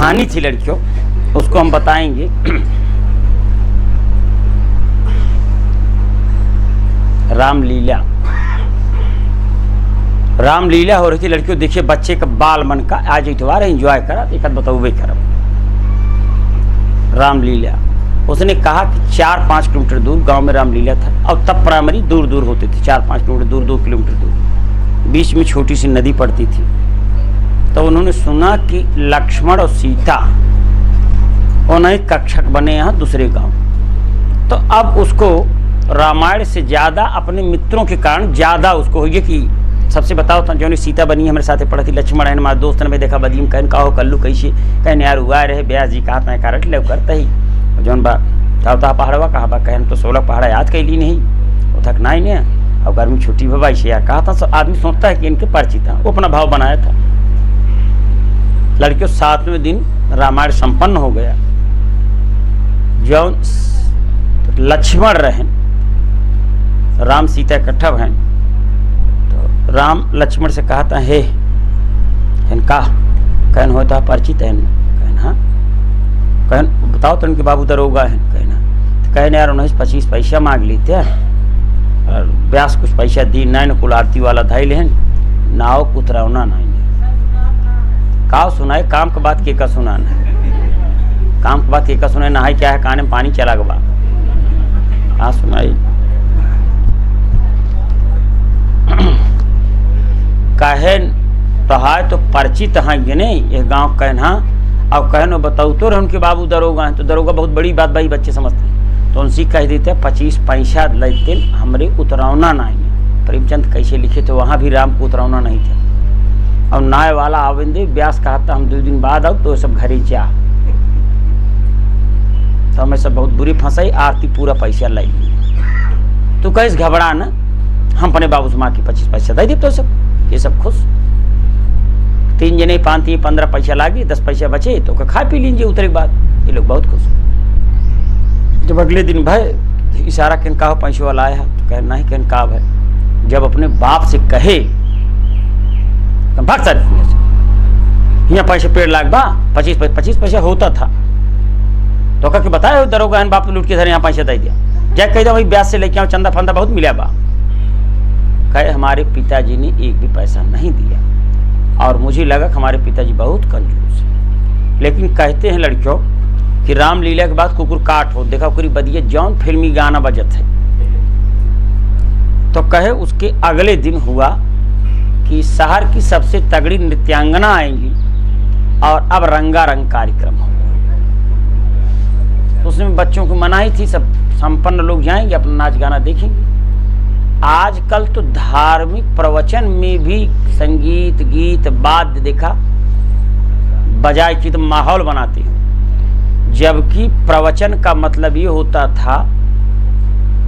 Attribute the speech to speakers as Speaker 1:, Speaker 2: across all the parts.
Speaker 1: कहानी थी लड़कियों, उसको हम बताएंगे। रामलीला, रामलीला हो रही थी लड़कियों। देखिए बच्चे का बाल मन का, आज इतवार है, एंजॉय करा, एक बताऊबे करब। रामलीला, उसने कहा कि 4-5 किलोमीटर दूर गांव में रामलीला था, और तब प्राइमरी दूर दूर होती थी, 4-5 किलोमीटर दूर, 2 किलोमीटर दूर, बीच में छोटी सी नदी पड़ती थी। तो उन्होंने सुना कि लक्ष्मण और सीता उन्हें कक्षक बने यहाँ दूसरे गांव। तो अब उसको रामायण से ज़्यादा अपने मित्रों के कारण ज़्यादा उसको हो गया कि सबसे बताओ तो जो सीता बनी हमारे साथ पढ़ा थी, लक्ष्मण है हमारे दोस्त ने में देखा बदीम कहन कहो कल्लू कैसे कहन यार हुआ रहे ब्यास जी कहा मैं कारट ले करता ही जौन बा था पहाड़वा कहा बा कहन तो 16 पहाड़ा याद कैली नहीं वो थक ना ही नहीं। और गर्मी छुट्टी भा से यार कहा था, सब आदमी सोचता है कि इनके परिचित था, वो अपना भाव बनाया था। लड़कियों 7वें दिन रामायण संपन्न हो गया। जौन लक्ष्मण रहन, राम सीता इकट्ठा हैं, तो राम लक्ष्मण से कहा था हे का कहन होता परिचित है कहन हाँ कहन बताओ तो उनके बाबू दरोगा है कहना। तो कहने यार 19-25 पैसा मांग लेते और ब्यास कुछ पैसा दी नहीं, कुल आरती वाला धाई लेन नाव उतरावना नहीं का सुनाए काम का बात के का सुनाना, काम की बात के का सुनाए, नहाई क्या है काने में पानी चला गवा कहाँ सुनाई। कहन तहाय तो परिचित हैं गिने ये गांव कहना, और कहनो बताऊ तो उनके बाबू दरोगा हैं, तो दरोगा बहुत बड़ी बात भाई बच्चे समझते हैं। तो उनसे कह देते 25 पैसा लेते हमरे उतरावना नहीं। प्रेमचंद कैसे लिखे तो वहाँ भी राम को उतरावना नहीं था। और नाय वाला आवेंदे व्यास कहा था हम 2 दिन बाद आओ तो सब घरे जा। तो हमें सब बहुत बुरी फंसाई, आरती पूरा पैसा लाई। तू कैसे घबरा ना, हम अपने बाबू से माँ की 25 पैसा दे दे तो सब ये सब खुश। 3 जने 5 15 पैसा लागे, 10 पैसा बचे तो खा पी लीजिए उतरे के बाद। ये लोग बहुत खुश। जब अगले दिन भाई इशारा कहन का पैसे वाला आया तो कह नहीं कहन का है, जब अपने बाप से कहे भाग सर यहाँ पैसे पेड़ लाग बा 25 पैसा होता था तो कह के बताया दरोगा बाप लूट के धर यहाँ पैसा दे दिया, जब कह दो भाई ब्याज से लेके आओ चंदा फंदा बहुत मिला बा। कहे हमारे पिताजी ने एक भी पैसा नहीं दिया और मुझे लगा कि हमारे पिताजी बहुत कंजूस है। लेकिन कहते हैं लड़कियों कि रामलीला के बाद कुकुर काट हो देखा करी बदिए जौन फिल्मी गाना बजत है। तो कहे उसके अगले दिन हुआ कि शहर की सबसे तगड़ी नृत्यांगना आएंगी और अब रंगारंग कार्यक्रम हो। उसमें बच्चों की मनाही थी, सब संपन्न लोग जाएंगे अपना नाच गाना देखेंगे। आजकल तो धार्मिक प्रवचन में भी संगीत गीत वाद्य देखा बजाय की तो माहौल बनाते हैं, जबकि प्रवचन का मतलब ये होता था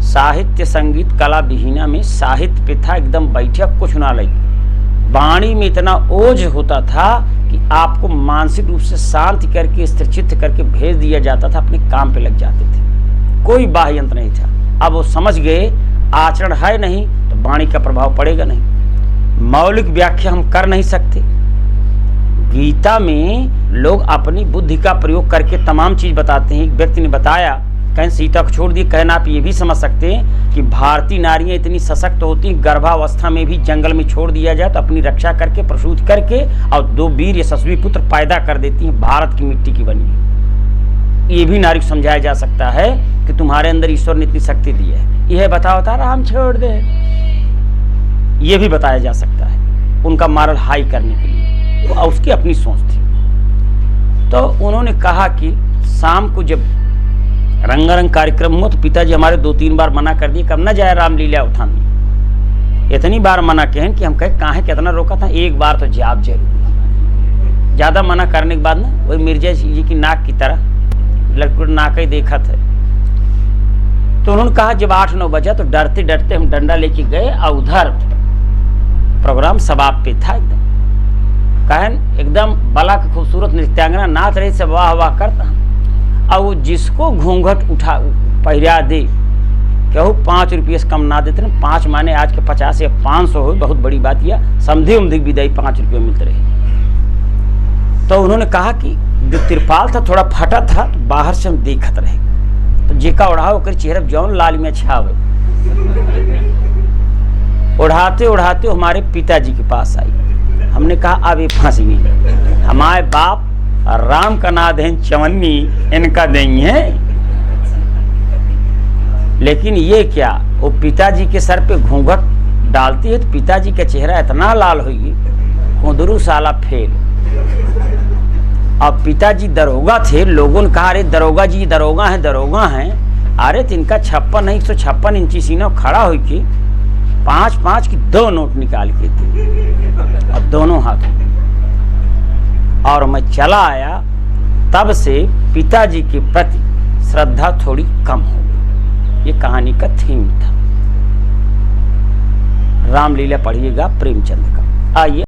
Speaker 1: साहित्य संगीत कला विहीना में साहित्य पे था एकदम बैठक कुछ ना लगी। वाणी में इतना ओज होता था कि आपको मानसिक रूप से शांत करके स्थिरचित्त करके भेज दिया जाता था, अपने काम पे लग जाते थे, कोई बाह्य यंत्र नहीं था। अब वो समझ गए आचरण है नहीं तो वाणी का प्रभाव पड़ेगा नहीं, मौलिक व्याख्या हम कर नहीं सकते। गीता में लोग अपनी बुद्धि का प्रयोग करके तमाम चीज बताते हैं। एक व्यक्ति ने बताया कहीं सीता को छोड़ दिए, कहना आप ये भी समझ सकते हैं कि भारतीय नारियां इतनी सशक्त होती हैं, गर्भावस्था में भी जंगल में छोड़ दिया जाए तो अपनी रक्षा करके प्रसूत करके और 2 वीर यशस्वी पुत्र पैदा कर देती हैं, भारत की मिट्टी की बनी। ये भी नारी को समझाया जा सकता है कि तुम्हारे अंदर ईश्वर ने इतनी शक्ति दी है, यह बताओ था राम छोड़ दे, ये भी बताया जा सकता है उनका मॉरल हाई करने के लिए, तो उसकी अपनी सोच थी। तो उन्होंने कहा कि शाम को जब रंगारंग कार्यक्रम हुआ तो पिताजी हमारे 2-3 बार मना कर दिए, कब ना जाए रामलीला उठाने। इतनी बार मना कहें कि हम कहे कहाँ कितना रोका था, एक बार तो जाब जरूर। ज़्यादा मना करने के बाद ना वही मिर्जा जी की नाक की तरह लड़की नाक ही देखा था। तो उन्होंने कहा जब 8-9 बजा तो डरते डरते हम डंडा लेके गए और उधर प्रोग्राम समाप्त पे था। एकदम कहन एकदम बला के खूबसूरत नृत्यांगना नाच रही, सब वाह वाह करता। और वो जिसको घूंघट उठा पहिरा दे कहूँ 5 रुपये से कम ना देते ना, 5 माने आज के 50 या 500 हो, बहुत बड़ी बात। या समझे उमधिक विदाई 5 रुपये मिलते रहे। तो उन्होंने कहा कि जो तिरपाल था थोड़ा फटा था, तो बाहर से हम देखत रहे, तो जेका ओढ़ाओ कर चेहरा जौन लाल में छावे। उड़ाते उड़ाते हमारे पिताजी के पास आई। हमने कहा अब ये फंस गई, हमारे बाप राम का नाद है चवन्नी इनका नहीं है। लेकिन ये क्या, वो पिताजी के सर पे घूंघट डालती है तो पिताजी का चेहरा इतना लाल होगी, कुंदरू साला फेल। अब पिताजी दरोगा थे, लोगों ने कहा अरे दरोगा जी दरोगा हैं। अरे तिनका 156 इंची सीना खड़ा हुई कि 5 की 2 नोट निकाल के थी और दोनों हाथों में, और मैं चला आया। तब से पिताजी के प्रति श्रद्धा थोड़ी कम हो गई। ये कहानी का थीम था। रामलीला पढ़िएगा प्रेमचंद का। आइए।